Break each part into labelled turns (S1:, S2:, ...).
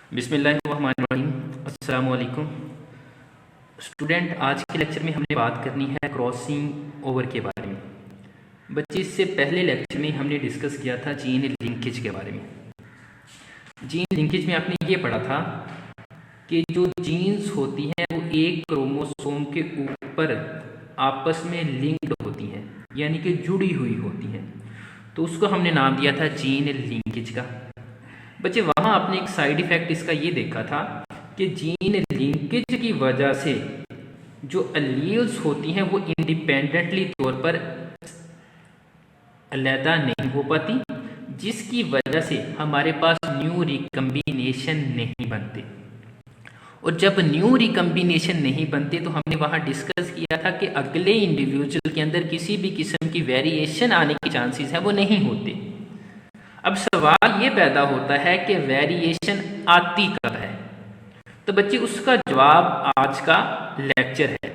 S1: बिस्मिल्लाहिर्रहमानिर्रहीम। अस्सलाम वालेकुम स्टूडेंट। आज के लेक्चर में हमने बात करनी है क्रॉसिंग ओवर के बारे में। बच्चे, इससे पहले लेक्चर में हमने डिस्कस किया था जीन लिंकेज के बारे में। जीन लिंकेज में आपने ये पढ़ा था कि जो जीन्स होती हैं वो एक क्रोमोसोम के ऊपर आपस में लिंक्ड होती हैं, यानी कि जुड़ी हुई होती हैं। तो उसको हमने नाम दिया था जीन लिंकेज का। बच्चे, वहाँ आपने एक साइड इफ़ेक्ट इसका ये देखा था कि जीन लिंकेज की वजह से जो एलील्स होती हैं वो इंडिपेंडेंटली तौर पर अलहदा नहीं हो पाती, जिसकी वजह से हमारे पास न्यू रिकम्बिनेशन नहीं बनते। और जब न्यू रिकम्बिनेशन नहीं बनते तो हमने वहाँ डिस्कस किया था कि अगले इंडिविजुअल के अंदर किसी भी किस्म की वेरिएशन आने के चांसेस हैं वो नहीं होते। अब सवाल ये पैदा होता है कि वेरिएशन आती कब है। तो बच्चे, उसका जवाब आज का लेक्चर है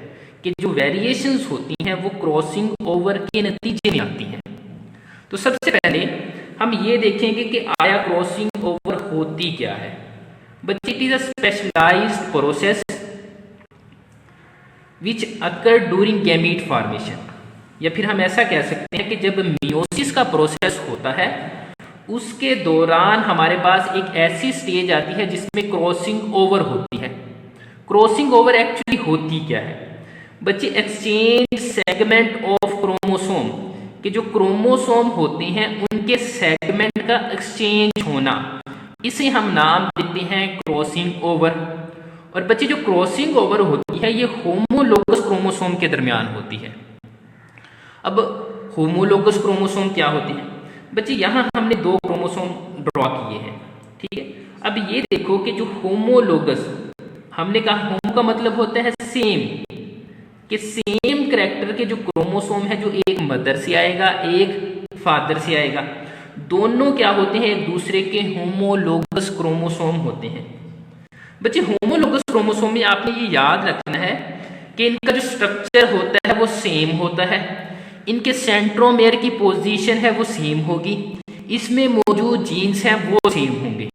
S1: कि जो वेरिएशंस होती हैं वो क्रॉसिंग ओवर के नतीजे में आती हैं। तो सबसे पहले हम ये देखेंगे कि आया क्रॉसिंग ओवर होती क्या है। बच्चे, it is a specialised process which occur during gamete formation, या फिर हम ऐसा कह सकते हैं कि जब मियोसिस का प्रोसेस होता है उसके दौरान हमारे पास एक ऐसी स्टेज आती है जिसमें क्रॉसिंग ओवर होती है। क्रॉसिंग ओवर एक्चुअली होती क्या है बच्चे? एक्सचेंज सेगमेंट ऑफ क्रोमोसोम के जो क्रोमोसोम होते हैं उनके सेगमेंट का एक्सचेंज होना, इसे हम नाम देते हैं क्रॉसिंग ओवर। और बच्चे, जो क्रॉसिंग ओवर होती है ये होमोलोगस क्रोमोसोम के दरमियान होती है। अब होमोलोगस क्रोमोसोम क्या होते हैं बच्चे? यहाँ हमने दो क्रोमोसोम ड्रॉ किए हैं, ठीक है। अब ये देखो कि जो होमोलोगस, हमने कहा होम का मतलब होता है सेम, कि सेम कैरेक्टर के जो क्रोमोसोम है, जो एक मदर से आएगा एक फादर से आएगा, दोनों क्या होते हैं? एक दूसरे के होमोलोगस क्रोमोसोम होते हैं। बच्चे, होमोलोगस क्रोमोसोम में आपने ये याद रखना है कि इनका जो स्ट्रक्चर होता है वो सेम होता है, इनके सेंट्रोमेयर की पोजीशन है वो सेम होगी, इसमें मौजूद जीन्स हैं वो सेम होंगे।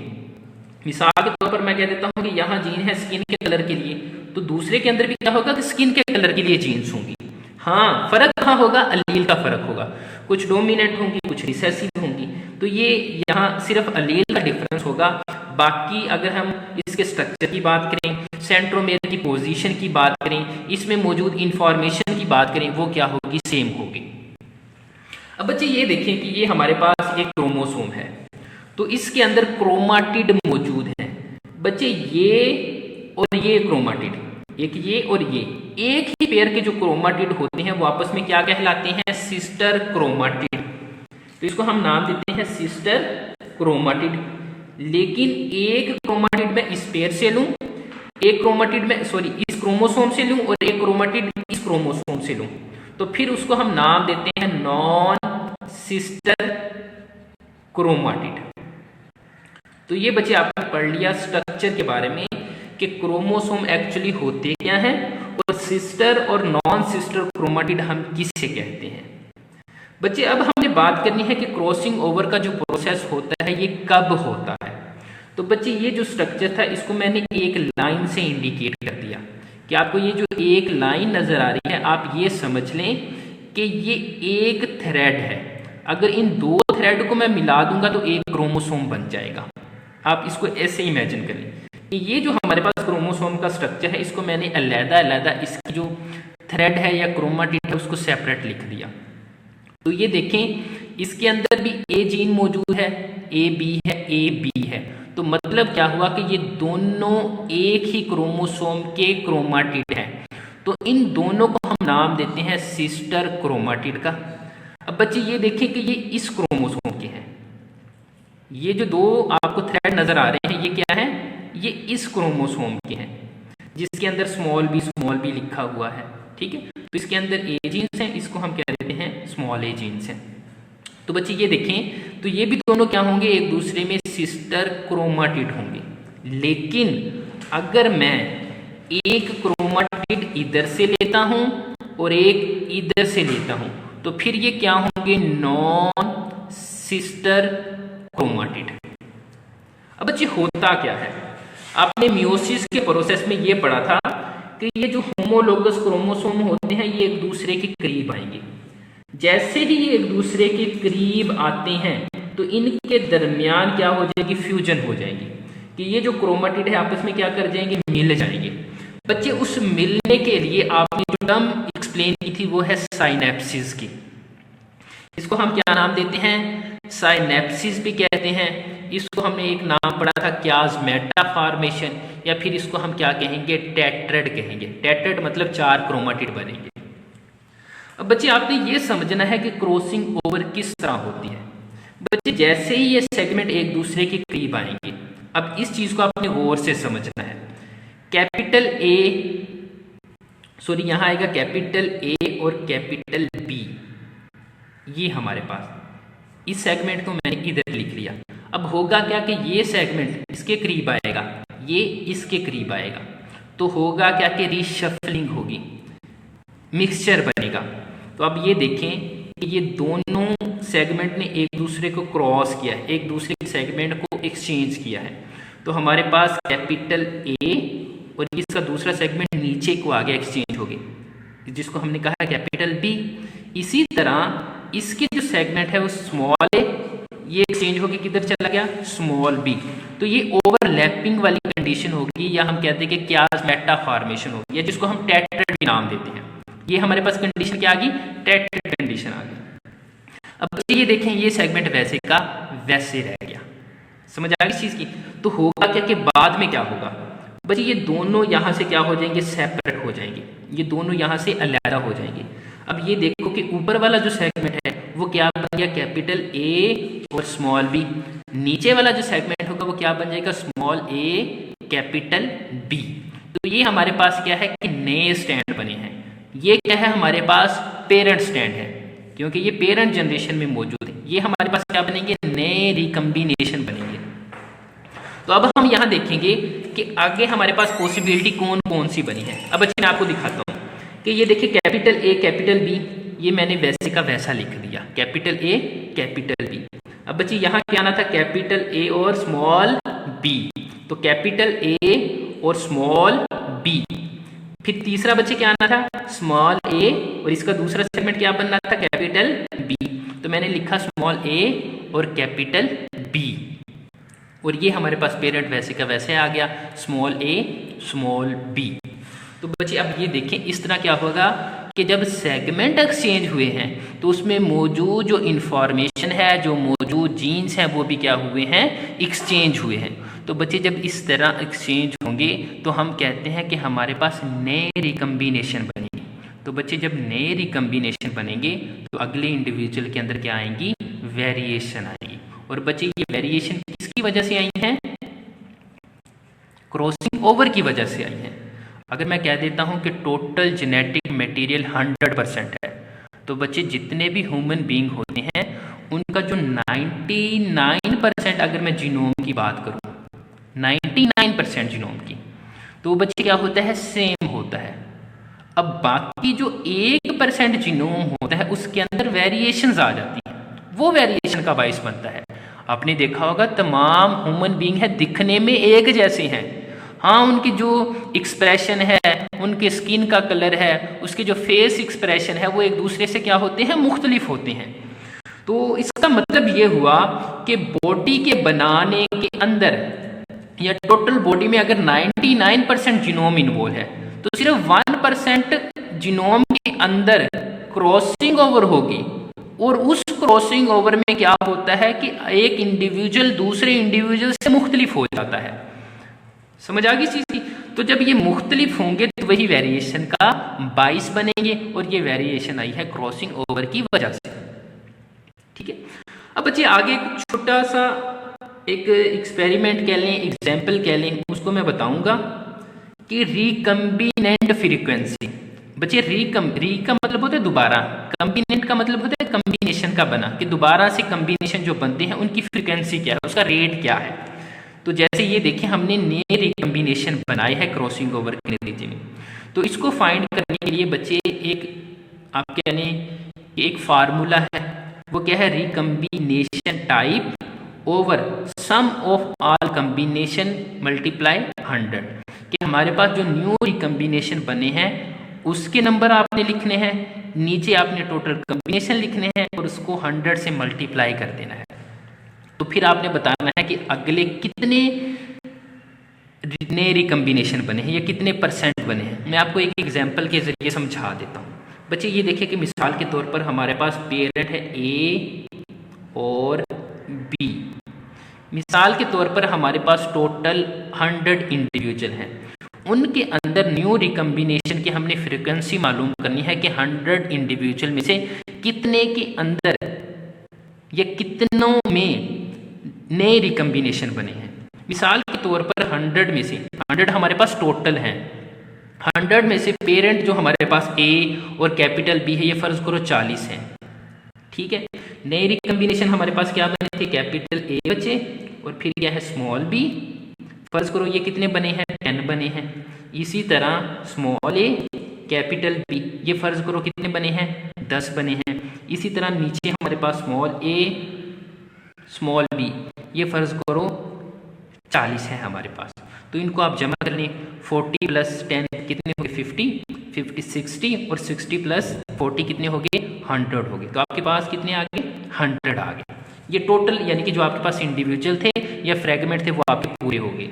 S1: मिसाल के तौर पर मैं कह देता हूं कि यहाँ जीन है स्किन के कलर के लिए, तो दूसरे के अंदर भी क्या होगा कि स्किन के कलर के लिए जीन्स होंगी। हाँ, फर्क कहाँ होगा? अलील का फर्क होगा, कुछ डोमिनेंट होंगी कुछ रिसेसिव होंगी। तो ये यहाँ सिर्फ अलील का डिफरेंस होगा। बाकी अगर हम इसके स्ट्रक्चर की बात करें, सेंट्रोमेयर की पोजीशन की बात करें, इसमें मौजूद इंफॉर्मेशन की बात करें, वो क्या होगी? सेम होगी। अब बच्चे ये देखें कि ये हमारे पास एक क्रोमोसोम है, तो इसके अंदर क्रोमाटिड मौजूद है। बच्चे, ये और ये क्रोमाटिड, एक ये और ये, एक ही पेयर के जो क्रोमाटिड होते हैं वो आपस में क्या कहलाते हैं? Sister chromatid. तो इसको हम नाम देते हैं सिस्टर क्रोमाटिड। लेकिन एक क्रोमाटिड में इस पेयर से लूं, एक क्रोमाटिड में इस क्रोमोसोम से लूं और एक क्रोमाटिड इस क्रोमोसोम से लूं, तो फिर उसको हम नाम देते हैं नॉन सिस्टर क्रोमाटिड। तो ये बच्चे आपने पढ़ लिया स्ट्रक्चर के बारे में कि क्रोमोसोम एक्चुअली होते क्या हैं और सिस्टर और नॉन सिस्टर क्रोमाटिड हम किसे कहते हैं। बच्चे, अब हमने बात करनी है कि क्रॉसिंग ओवर का जो प्रोसेस होता है ये कब होता है। तो बच्चे, ये जो स्ट्रक्चर था इसको मैंने एक लाइन से इंडिकेट कर दिया कि आपको ये जो एक लाइन नजर आ रही है आप ये समझ लें कि ये एक थ्रेड है। अगर इन दो थ्रेड को मैं मिला दूंगा तो एक क्रोमोसोम बन जाएगा। आप इसको ऐसे इमेजिन करें कि ये जो हमारे पास क्रोमोसोम का स्ट्रक्चर है इसको मैंने अलहदा अलहदा इसकी जो थ्रेड है या क्रोमाटिड है उसको सेपरेट लिख दिया। तो ये देखें इसके अंदर भी ए जीन मौजूद है, ए बी है, ए बी है। तो मतलब क्या हुआ कि ये दोनों एक ही क्रोमोसोम के क्रोमाटिड हैं। तो इन दोनों को हम नाम देते हैं सिस्टर क्रोमाटिड का। अब बच्चे ये देखें कि ये इस क्रोमोसोम के हैं, ये जो दो आपको थ्रेड नजर आ रहे हैं ये क्या है? ये इस क्रोमोसोम के हैं जिसके अंदर स्मॉल बी लिखा हुआ है, ठीक है। तो इसके अंदर ए जीन्स हैं, इसको हम कह देते हैं स्मॉल ए जीन्स हैं। तो बच्चे ये देखें तो ये भी दोनों क्या होंगे? एक दूसरे में सिस्टर क्रोमाटिड होंगे। लेकिन अगर मैं एक क्रोमाटिड इधर से लेता हूं और एक इधर से लेता हूं तो फिर ये क्या होंगे? Non sister chromatid. अब बच्चे होता क्या है? आपने मियोसिस के प्रोसेस में ये पढ़ा था कि ये जो होमोलोगस क्रोमोसोम होते हैं ये एक दूसरे के करीब आएंगे। जैसे ही ये एक दूसरे के करीब आते हैं तो इनके दरमियान क्या हो जाएगी, फ्यूजन हो जाएगी, कि ये जो क्रोमेटिड है आपस में क्या कर जाएंगे, मिल जाएंगे। बच्चे उस मिलने के लिए आपने जो टर्म एक्सप्लेन की थी वो है साइनेप्सिस की। इसको हम क्या नाम देते हैं, साइनेप्सिस भी कहते हैं। इसको हमने एक नाम पढ़ा था क्याज़मेटा फॉर्मेशन, या फिर इसको हम क्या कहेंगे, टेट्रेड कहेंगे। टेट्रेड मतलब 4 क्रोमेटिड बनेंगे। अब बच्चे आपने ये समझना है कि क्रॉसिंग ओवर किस तरह होती है। बच्चे जैसे ही ये सेगमेंट एक दूसरे के करीब आएंगे, अब इस चीज को आपने गौर से समझना है। कैपिटल ए, सॉरी यहां आएगा कैपिटल ए और कैपिटल बी, ये हमारे पास इस सेगमेंट को मैंने इधर लिख लिया। अब होगा क्या कि ये सेगमेंट इसके करीब आएगा, ये इसके करीब आएगा, तो होगा क्या कि रीशफलिंग होगी, मिक्सचर बनेगा। तो अब ये देखें कि ये दोनों सेगमेंट ने एक दूसरे को क्रॉस किया है, एक दूसरे के सेगमेंट को एक्सचेंज किया है। तो हमारे पास कैपिटल ए और इसका दूसरा सेगमेंट नीचे को आ गया, एक्सचेंज हो गए, जिसको हमने कहा कैपिटल बी। इसी तरह इसके जो सेगमेंट है वो स्मॉल ए, ये एक्सचेंज होके किधर चला गया, स्मॉल बी। तो ये ओवरलैपिंग वाली कंडीशन होगी, या हम कहते हैं कि क्याज़मेटा फॉर्मेशन होगी, या जिसको हम टेट्रेड भी नाम देते हैं। ये हमारे पास कंडीशन क्या आ गई, टेट्रेड कंडीशन आ गई। अब ये देखें ये सेगमेंट वैसे का वैसे रह गया। समझ आ गई इस चीज की। तो होगा क्या कि बाद में क्या होगा बच्चे, ये दोनों यहां से क्या हो जाएंगे, सेपरेट हो जाएंगे, ये दोनों यहां से अलग हो जाएंगे। अब ये देखो कि ऊपर वाला जो सेगमेंट है वो क्या बन गया, कैपिटल ए और स्मॉल बी। नीचे वाला जो सेगमेंट होगा वो क्या बन जाएगा, स्मॉल ए कैपिटल बी। तो ये हमारे पास क्या है कि नए स्टैंड बने हैं। ये क्या है, हमारे पास पेरेंट स्टैंड है, क्योंकि ये पेरेंट जनरेशन में मौजूद है। ये हमारे पास क्या बनेंगे, नए रिकम्बिनेशन बनेंगे। तो अब हम यहाँ देखेंगे कि आगे हमारे पास पॉसिबिलिटी कौन कौन सी बनी है। अब अच्छी मैं आपको दिखाता हूँ कि ये देखिए कैपिटल ए कैपिटल बी, ये मैंने वैसे का वैसा लिख दिया, कैपिटल ए कैपिटल बी। अब बच्चे यहाँ क्या आना था, कैपिटल ए और स्मॉल बी। तो कैपिटल ए और स्मॉल बी। फिर तीसरा बच्चे क्या आना था, स्मॉल ए और इसका दूसरा सेगमेंट क्या बनना था, कैपिटल बी। तो मैंने लिखा स्मॉल ए और कैपिटल बी। और ये हमारे पास पेरेंट वैसे का वैसे आ गया, स्मॉल ए स्मॉल बी। तो बच्चे अब ये देखें इस तरह क्या होगा कि जब सेगमेंट एक्सचेंज हुए हैं तो उसमें मौजूद जो इंफॉर्मेशन है, जो मौजूद जीन्स हैं, वो भी क्या हुए हैं, एक्सचेंज हुए हैं। तो बच्चे जब इस तरह एक्सचेंज होंगे तो हम कहते हैं कि हमारे पास नए रिकम्बिनेशन बनेंगे। तो बच्चे जब नए रिकम्बिनेशन बनेंगे तो अगले इंडिविजुअल के अंदर क्या आएंगी, वेरिएशन आएगी। और बच्चे ये वेरिएशन किसकी वजह से आई हैं, क्रॉसिंग ओवर की वजह से आई हैं। अगर मैं कह देता हूं कि टोटल जेनेटिक मटेरियल 100% है, तो बच्चे जितने भी ह्यूमन बीइंग होते हैं उनका जो 99% अगर मैं जीनोम की बात करूं, 99% जीनोम की, तो बच्चे क्या होता है, सेम होता है। अब बाकी जो 1% जीनोम होता है उसके अंदर वेरिएशंस आ जाती हैं, वो वेरिएशन का बाइस बनता है। आपने देखा होगा तमाम ह्यूमन बीइंग है दिखने में एक जैसे हैं, हाँ उनकी जो एक्सप्रेशन है, उनके स्किन का कलर है, उसके जो फेस एक्सप्रेशन है वो एक दूसरे से क्या होते हैं, मुख्तलिफ होते हैं। तो इसका मतलब ये हुआ कि बॉडी के बनाने के अंदर या टोटल बॉडी में अगर 99% जीनोम इन्वॉल्व है तो सिर्फ 1% जीनोम के अंदर क्रॉसिंग ओवर होगी। और उस क्रॉसिंग ओवर में क्या होता है कि एक इंडिविजुअल दूसरे इंडिविजुअल से मुख्तलिफ हो जाता है। समझ आ गई चीज की। तो जब ये मुख्तलिफ होंगे तो वही वेरिएशन का बाइस बनेंगे, और ये वेरिएशन आई है क्रॉसिंग ओवर की वजह से। ठीक है। अब बच्चे आगे एक छोटा सा एक एक्सपेरिमेंट कह लें, एग्जाम्पल कह लें, उसको मैं बताऊंगा कि रिकम्बिनेंट फ्रीक्वेंसी। बच्चे री का मतलब होता है दोबारा, कम्बिनेंट का मतलब होता है कम्बिनेशन का बना, कि दोबारा से कम्बिनेशन जो बनते हैं उनकी फ्रीक्वेंसी क्या है, उसका रेट क्या है। तो जैसे ये देखें हमने नए रिकम्बिनेशन बनाए हैं क्रॉसिंग ओवर के नतीजे में, तो इसको फाइंड करने के लिए बच्चे एक आप कह लें एक फार्मूला है, वो क्या है, recombination type over sum of all combination multiply 100, कि हमारे पास जो न्यू रिकम्बिनेशन बने हैं उसके नंबर आपने लिखने हैं, नीचे आपने टोटल कम्बिनेशन लिखने हैं और उसको 100 से मल्टीप्लाई कर देना है। तो फिर आपने बताना है कि अगले कितने नए रिकम्बिनेशन बने हैं या कितने परसेंट बने हैं। मैं आपको एक एग्जांपल के जरिए समझा देता हूँ। बच्चे ये देखिए कि मिसाल के तौर पर हमारे पास पेरेंट है ए और बी। मिसाल के तौर पर हमारे पास टोटल 100 इंडिविजुअल हैं, उनके अंदर न्यू रिकम्बिनेशन की हमने फ्रीक्वेंसी मालूम करनी है कि 100 इंडिविजुअल में से कितने के अंदर या कितनों में नए रिकम्बिनेशन बने हैं। मिसाल के तौर पर 100 में से 100 हमारे पास टोटल हैं, 100 में से पेरेंट जो हमारे पास ए और कैपिटल बी है ये फर्ज करो 40 है। ठीक है, नए रिकम्बिनेशन हमारे पास क्या बने थे, कैपिटल ए बचे और फिर क्या है स्मॉल बी, फर्ज करो ये कितने बने हैं 10 बने हैं। इसी तरह स्मॉल ए कैपिटल बी ये फर्ज करो कितने बने हैं 10 बने हैं। इसी तरह नीचे हमारे पास स्मॉल ए स्मॉल बी ये फर्ज करो 40 है हमारे पास। तो इनको आप जमा कर लें, 40 प्लस 10 कितने हो गए 50, 50 60 और 60 प्लस 40 कितने हो गए 100 हो गए। तो आपके पास कितने आ गए 100 आ गए। ये टोटल यानी कि जो आपके पास इंडिविजुअल थे या फ्रेगमेंट थे वो आपके पूरे हो गए।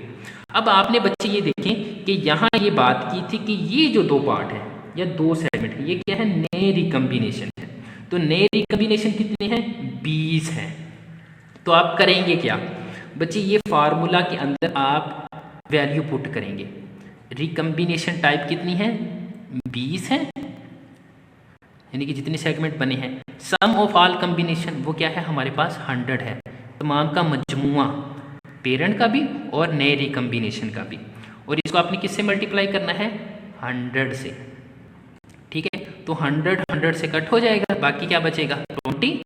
S1: अब आपने बच्चे ये देखें कि यहाँ ये बात की थी कि ये जो दो पार्ट है या दो सेगमेंट है ये क्या है नए रिकम्बिनेशन है। तो नए रिकम्बिनेशन कितने हैं 20 हैं। तो आप करेंगे क्या बच्चे, ये फार्मूला के अंदर आप वैल्यू पुट करेंगे। रिकम्बिनेशन टाइप कितनी है 20 है, यानी कि जितने सेगमेंट बने हैं। सम ऑफ ऑल कम्बिनेशन वो क्या है हमारे पास 100 है, तमाम का मजमुआ पेरेंट का भी और नए रिकम्बिनेशन का भी। और इसको आपने किससे मल्टीप्लाई करना है 100 से। ठीक है, तो 100 से कट हो जाएगा, बाकी क्या बचेगा 20।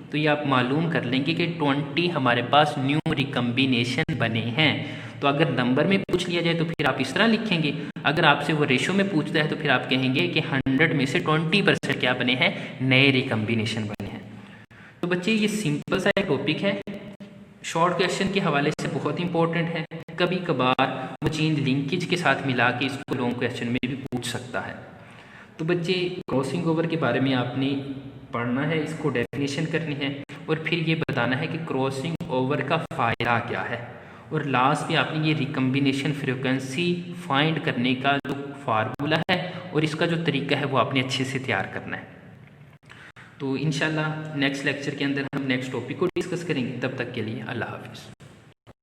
S1: तो ये आप मालूम कर लेंगे कि 20 हमारे पास न्यू रिकम्बिनेशन बने हैं। तो अगर नंबर में पूछ लिया जाए तो फिर आप इस तरह लिखेंगे, अगर आपसे वो रेशो में पूछता है तो फिर आप कहेंगे कि 100 में से 20% क्या बने हैं नए रिकम्बिनेशन बने हैं। तो बच्चे ये सिंपल सा एक टॉपिक है, शॉर्ट क्वेश्चन के हवाले से बहुत इंपॉर्टेंट है। कभी कभार वो चेंज लिंकेज के साथ मिला के इसको लॉन्ग क्वेश्चन में भी पूछ सकता है। तो बच्चे क्रॉसिंग ओवर के बारे में आपने पढ़ना है, इसको डेफिनेशन करनी है और फिर ये बताना है कि क्रॉसिंग ओवर का फ़ायदा क्या है। और लास्ट में आपने ये रिकम्बिनेशन फ्रीक्वेंसी फाइंड करने का जो फार्मूला है और इसका जो तरीका है वो आपने अच्छे से तैयार करना है। तो इंशाल्लाह नेक्स्ट लेक्चर के अंदर हम नेक्स्ट टॉपिक को डिस्कस करेंगे। तब तक के लिए अल्लाह हाफिज़।